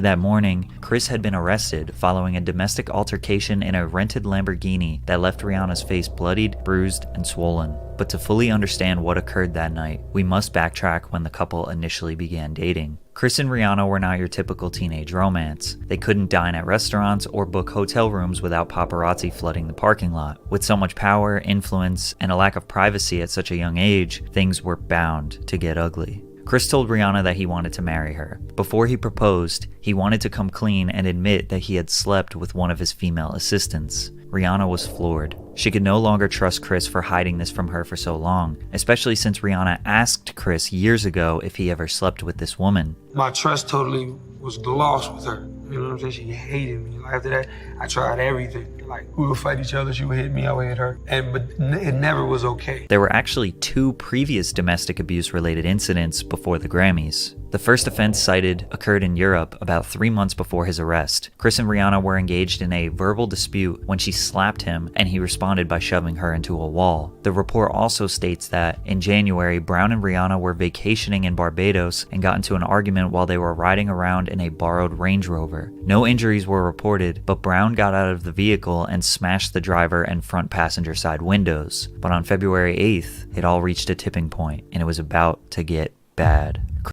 That morning, Chris had been arrested following a domestic altercation in a rented Lamborghini that left Rihanna's face bloodied, bruised, and swollen. But to fully understand what occurred that night, we must backtrack when the couple initially began dating. Chris and Rihanna were not your typical teenage romance. They couldn't dine at restaurants or book hotel rooms without paparazzi flooding the parking lot. With so much power, influence, and a lack of privacy at such a young age, things were bound to get ugly. Chris told Rihanna that he wanted to marry her. Before he proposed, he wanted to come clean and admit that he had slept with one of his female assistants. Rihanna was floored. She could no longer trust Chris for hiding this from her for so long, especially since Rihanna asked Chris years ago if he ever slept with this woman. My trust totally was lost with her. You know what I'm saying? She hated me. After that, I tried everything. Like, we would fight each other. She would hit me, I would hit her. But it never was okay. There were actually 2 previous domestic abuse-related incidents before the Grammys. The first offense cited occurred in Europe about 3 months before his arrest. Chris and Rihanna were engaged in a verbal dispute when she slapped him, and he responded by shoving her into a wall. The report also states that in January, Brown and Rihanna were vacationing in Barbados and got into an argument while they were riding around in a borrowed Range Rover. No injuries were reported, but Brown got out of the vehicle and smashed the driver and front passenger side windows. But on February 8th, it all reached a tipping point, and it was about to get bad.